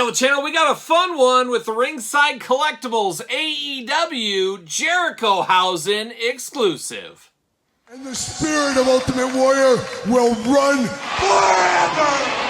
on the channel, we got a fun one with the Ringside Collectibles AEW Jerichohausen exclusive. And the spirit of Ultimate Warrior will run forever!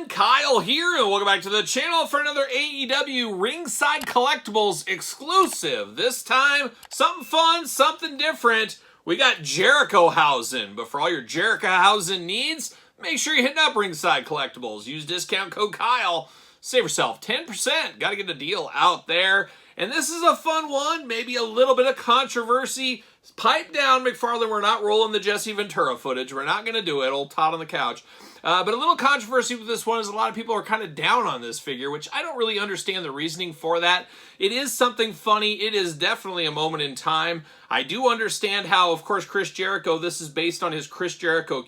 Kyle here, and welcome back to the channel for another AEW Ringside Collectibles exclusive. This time, something fun, something different. We got Jerichohausen, but for all your Jerichohausen needs, make sure you're hitting up Ringside Collectibles. Use discount code Kyle. Save yourself 10%. Got to get a deal out there. And this is a fun one, maybe a little bit of controversy. Pipe down, McFarlane. We're not rolling the Jesse Ventura footage. We're not going to do it. Old Todd on the couch. But a little controversy with this one is a lot of people are kind of down on this figure, which I don't really understand the reasoning for that. It is something funny. It is definitely a moment in time. I do understand how, of course, Chris Jericho, this is based on his Chris Jericho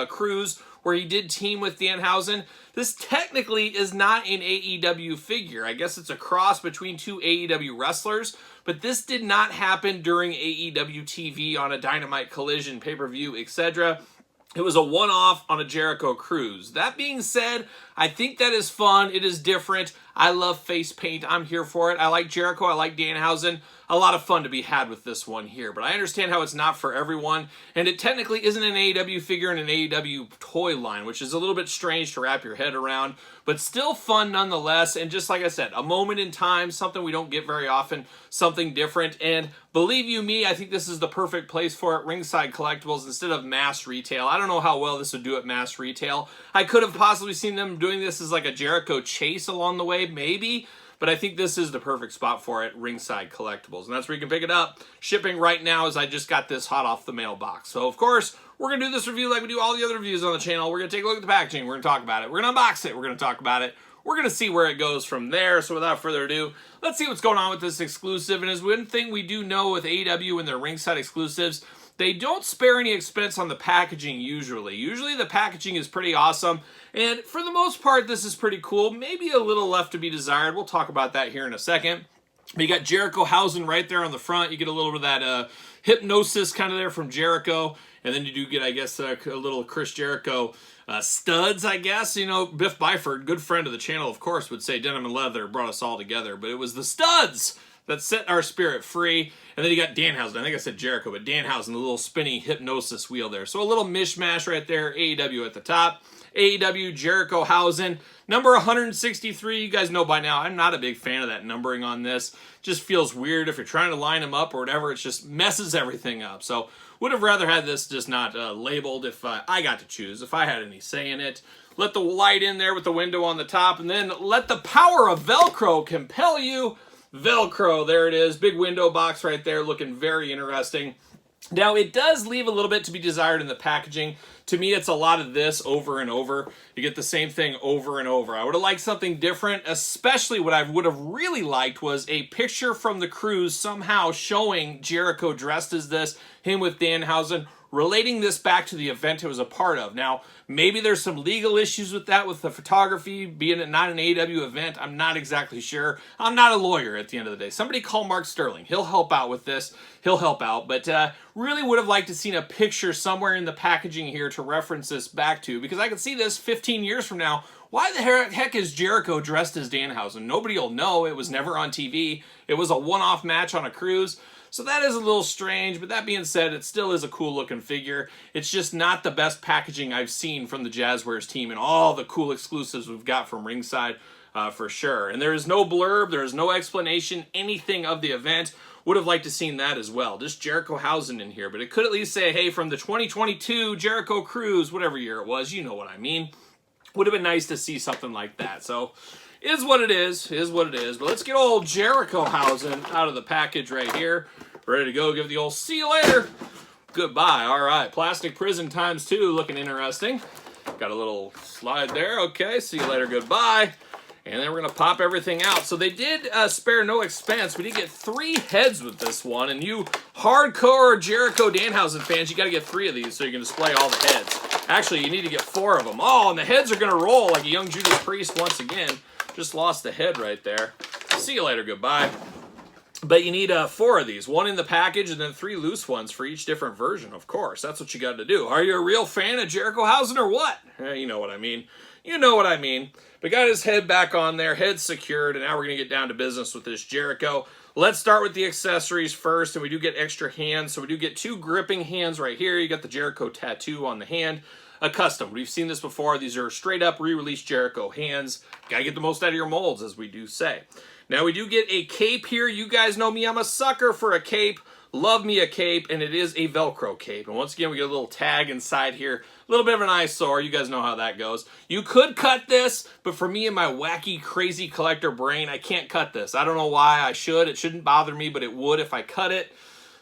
cruise, where he did team with Danhausen. This technically is not an AEW figure. I guess it's a cross between two AEW wrestlers, but this did not happen during AEW TV on a Dynamite Collision, pay-per-view, etc. It was a one-off on a Jericho cruise. That being said, I think that is fun. It is different. I love face paint. I'm here for it. I like Jericho. I like Danhausen. A lot of fun to be had with this one here. But I understand how it's not for everyone. And it technically isn't an AEW figure in an AEW toy line, which is a little bit strange to wrap your head around. But still fun nonetheless. And just like I said, a moment in time, something we don't get very often, something different. And believe you me, I think this is the perfect place for it. Ringside Collectibles instead of mass retail. I don't know how well this would do at mass retail. I could have possibly seen them doing this as like a Jericho chase along the way, maybe. But I think this is the perfect spot for it, Ringside Collectibles. And that's where you can pick it up. Shipping right now as I just got this hot off the mailbox. So, of course, we're going to do this review like we do all the other reviews on the channel. We're going to take a look at the packaging. We're going to talk about it. We're going to unbox it. We're going to talk about it. We're going to see where it goes from there. So without further ado, let's see what's going on with this exclusive. And as one thing we do know with AEW and their Ringside exclusives, they don't spare any expense on the packaging usually. Usually the packaging is pretty awesome. And for the most part, this is pretty cool. Maybe a little left to be desired. We'll talk about that here in a second. But you got Jerichohausen right there on the front. You get a little bit of that hypnosis kind of there from Jericho. And then you do get, I guess, a little Chris Jericho studs, I guess. You know, Biff Byford, good friend of the channel, of course, would say denim and leather brought us all together. But it was the studs that set our spirit free. And then you got Danhausen. I think I said Jericho, but Danhausen, the little spinny hypnosis wheel there. So a little mishmash right there. AEW at the top. AEW Jerichohausen. Number 163. You guys know by now, I'm not a big fan of that numbering on this. Just feels weird if you're trying to line them up or whatever. It just messes everything up. So would have rather had this just not labeled if I got to choose, if I had any say in it. Let the light in there with the window on the top, and then let the power of Velcro compel you. Velcro, there it is. Big window box right there, looking very interesting. Now, it does leave a little bit to be desired in the packaging. To me, it's a lot of this over and over. You get the same thing over and over. I would have liked something different, especially what I would have really liked was a picture from the cruise somehow showing Jericho dressed as this, him with Danhausen, relating this back to the event it was a part of. Now, maybe there's some legal issues with that, with the photography, being it not an AEW event. I'm not exactly sure. I'm not a lawyer at the end of the day. Somebody call Mark Sterling. He'll help out with this. He'll help out. But really would have liked to seen a picture somewhere in the packaging here to reference this back to, because I could see this 15 years from now. Why the heck is Jericho dressed as Danhausen? Nobody will know. It was never on TV. It was a one-off match on a cruise. So that is a little strange, but that being said, it still is a cool looking figure. It's just not the best packaging I've seen from the Jazzwares team and all the cool exclusives we've got from Ringside for sure. And there is no blurb, there is no explanation, anything of the event. Would have liked to seen that as well. Just Jerichohausen in here, but it could at least say, hey, from the 2022 Jericho Cruise, whatever year it was, you know what I mean. Would have been nice to see something like that. So is what it is what it is. But let's get old Jerichohausen out of the package right here. Ready to go, give the old see you later. Goodbye. All right, plastic prison ×2, looking interesting. Got a little slide there. Okay, see you later, goodbye. And then we're going to pop everything out. So they did spare no expense. We did get 3 heads with this one. And you hardcore Jericho Danhausen fans, you got to get 3 of these so you can display all the heads. Actually, you need to get 4 of them. Oh, and the heads are going to roll like a young Judas Priest once again. Just lost the head right there. See you later, goodbye. But you need 4 of these. 1 in the package and then 3 loose ones for each different version, of course. That's what you got to do. Are you a real fan of Jerichohausen or what? You know what I mean. You know what I mean. But got his head back on there, head secured, and now we're going to get down to business with this Jericho. Let's start with the accessories first, and we do get extra hands. So we do get 2 gripping hands right here. You got the Jericho tattoo on the hand. A custom. We've seen this before. These are straight up re-released Jericho hands. Gotta get the most out of your molds, as we do say. Now we do get a cape here. You guys know me. I'm a sucker for a cape. Love me a cape, and it is a Velcro cape. And once again, we get a little tag inside here. A little bit of an eyesore. You guys know how that goes. You could cut this, but for me and my wacky, crazy collector brain, I can't cut this. I don't know why I should. It shouldn't bother me, but it would if I cut it.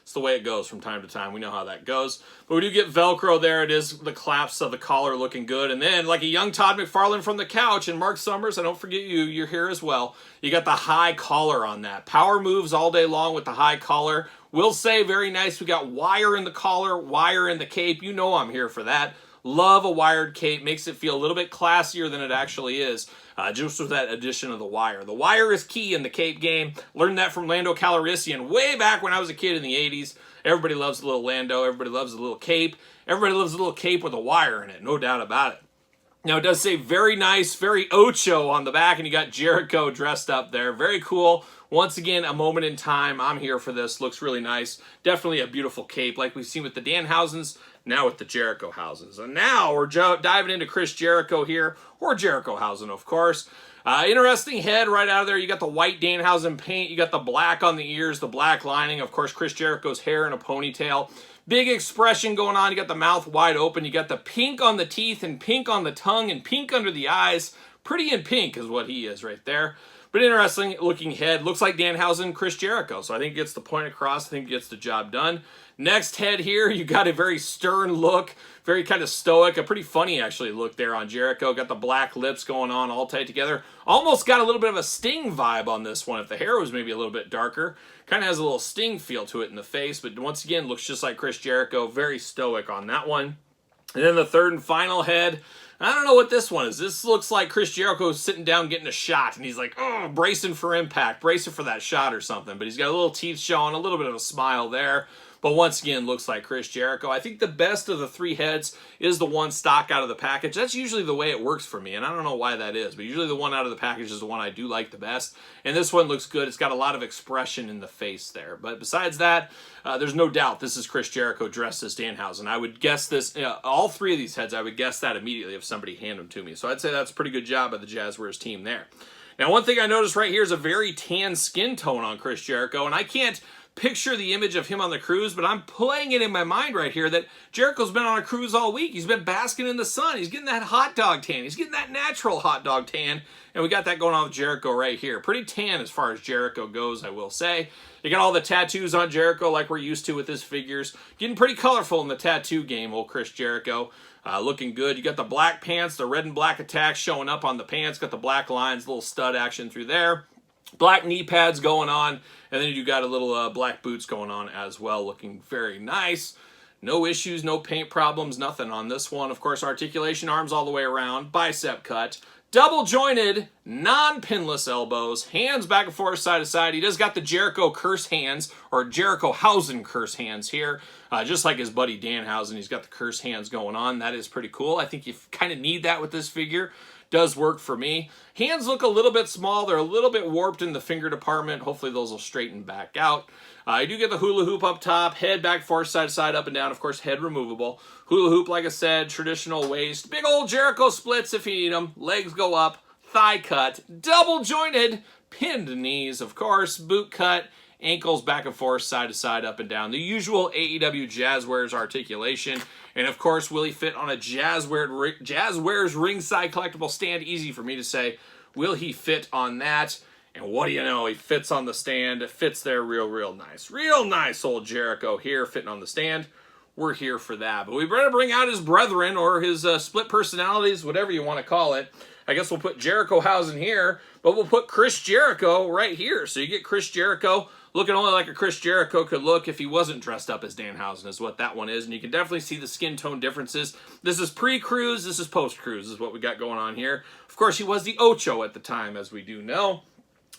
It's the way it goes from time to time. We know how that goes. But we do get Velcro there. It is the clasps of the collar looking good. And then, like a young Todd McFarlane from the couch, and Mark Summers, I don't forget you, you're here as well. You got the high collar on that. Power moves all day long with the high collar. Will say, very nice. We got wire in the collar, wire in the cape. You know I'm here for that. Love a wired cape. Makes it feel a little bit classier than it actually is. Just with that addition of the wire. The wire is key in the cape game. Learned that from Lando Calrissian way back when I was a kid in the 80s. Everybody loves a little Lando. Everybody loves a little cape. Everybody loves a little cape with a wire in it. No doubt about it. Now, it does say very nice, very Ocho on the back, and you got Jericho dressed up there. Very cool. Once again, a moment in time. I'm here for this. Looks really nice. Definitely a beautiful cape like we've seen with the Danhausens, now with the Jerichohausens. And now we're diving into Chris Jericho here, or Jerichohausen, of course. Interesting head right out of there. You got the white Danhausen paint. You got the black on the ears, the black lining. Of course, Chris Jericho's hair in a ponytail. Big expression going on. You got the mouth wide open. You got the pink on the teeth and pink on the tongue and pink under the eyes. Pretty in pink is what he is right there. But interesting looking head. Looks like Danhausen, Chris Jericho. So I think it gets the point across. I think it gets the job done. Next head here, you got a very stern look. Very kind of stoic. A pretty funny, actually, look there on Jericho. Got the black lips going on all tight together. Almost got a little bit of a Sting vibe on this one. If the hair was maybe a little bit darker. Kind of has a little Sting feel to it in the face. But once again, looks just like Chris Jericho. Very stoic on that one. And then the third and final head. I don't know what this one is. This looks like Chris Jericho sitting down getting a shot. And he's like, oh, bracing for impact. Bracing for that shot or something. But he's got a little teeth showing. A little bit of a smile there. But once again, looks like Chris Jericho. I think the best of the 3 heads is the one stock out of the package. That's usually the way it works for me, and I don't know why that is, but usually the one out of the package is the one I do like the best. And this one looks good. It's got a lot of expression in the face there. But besides that, there's no doubt this is Chris Jericho dressed as Danhausen. I would guess this, all 3 of these heads, I would guess that immediately if somebody handed them to me. So I'd say that's a pretty good job of the Jazzwares team there. Now, one thing I noticed right here is a very tan skin tone on Chris Jericho, and I can't picture the image of him on the cruise, but I'm playing it in my mind right here that Jericho's been on a cruise all week. He's been basking in the sun. He's getting that hot dog tan. He's getting that natural hot dog tan, and we got that going on with Jericho right here. Pretty tan as far as Jericho goes, I will say. You got all the tattoos on Jericho like we're used to with his figures. Getting pretty colorful in the tattoo game, old Chris Jericho. Looking good. You got the black pants, the red and black attacks showing up on the pants. Got the black lines, little stud action through there. Black knee pads going on, and then you got a little black boots going on as well, looking very nice. No issues, no paint problems, nothing on this one. Of course, articulation, arms all the way around, bicep cut, double jointed, non-pinless elbows, hands back and forth, side to side. He does got the Jericho curse hands, or Jerichohausen curse hands here, just like his buddy Danhausen. He's got the curse hands going on. That is pretty cool. I think you kind of need that with this figure. Does work for me. Hands look a little bit small. They're a little bit warped in the finger department. Hopefully those will straighten back out. I do get the hula hoop up top, head back, forth, side to side, up and down. Of course, head removable. Hula hoop, like I said, traditional waist. Big old Jericho splits if you need them. Legs go up, thigh cut, double jointed, pinned knees, of course, boot cut, ankles back and forth, side to side, up and down. The usual AEW Jazzwares articulation. And of course, will he fit on a Jazzwares ringside collectible stand? Easy for me to say. Will he fit on that? And what do you know? He fits on the stand. It fits there real nice. Real nice old Jericho here fitting on the stand. we're here for that. But we better bring out his brethren or his split personalities, whatever you want to call it. I guess we'll put Jerichohausen here, but we'll put Chris Jericho right here. So you get Chris Jericho looking only like a Chris Jericho could look if he wasn't dressed up as Danhausen, is what that one is. And you can definitely see the skin tone differences. This is pre-cruise, this is post-cruise, is what we got going on here. Of course, he was the Ocho at the time, as we do know.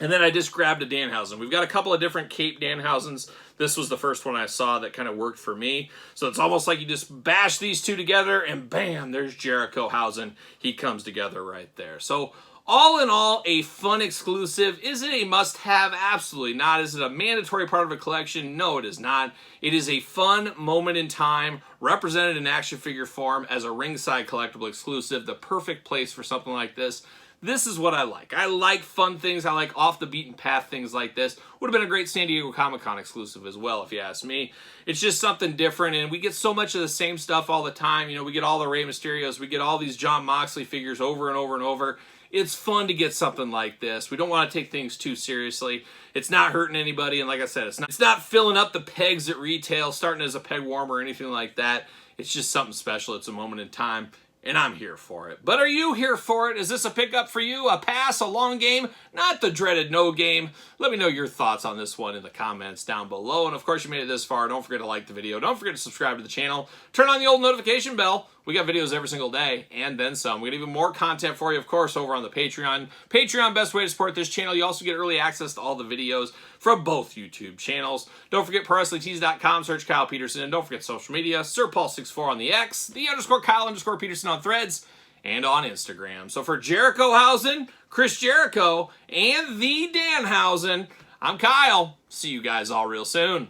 And then I just grabbed a Danhausen. We've got a couple of different Cape Danhausens. This was the first one I saw that kind of worked for me. So it's almost like you just bash these two together and bam, there's Jerichohausen. He comes together right there. So all in all, a fun exclusive. Is it a must-have? Absolutely not. Is it a mandatory part of a collection? No, it is not. It is a fun moment in time, represented in action figure form as a ringside collectible exclusive. The perfect place for something like this. This is what I like. I like fun things. I like off-the-beaten-path things like this. Would have been a great San Diego Comic-Con exclusive as well, if you ask me. It's just something different, and we get so much of the same stuff all the time. You know, we get all the Rey Mysterios. We get all these Jon Moxley figures over and over and over. It's fun to get something like this. We don't want to take things too seriously. It's not hurting anybody, and like I said, it's not filling up the pegs at retail, starting as a peg warmer or anything like that. It's just something special. It's a moment in time. And I'm here for it. But are you here for it? Is this a pickup for you? A pass? A long game? Not the dreaded no game? Let me know your thoughts on this one in the comments down below. And of course, you made it this far. Don't forget to like the video. Don't forget to subscribe to the channel. Turn on the old notification bell. We got videos every single day and then some. We got even more content for you, of course, over on the Patreon. Patreon, best way to support this channel. You also get early access to all the videos from both YouTube channels. Don't forget ProWrestlingTees.com, search Kyle Peterson, and don't forget social media, SirPaul64 on the X, _Kyle_Peterson on Threads, and on Instagram. So for Jerichohausen, Chris Jericho, and the Danhausen, I'm Kyle. See you guys all real soon.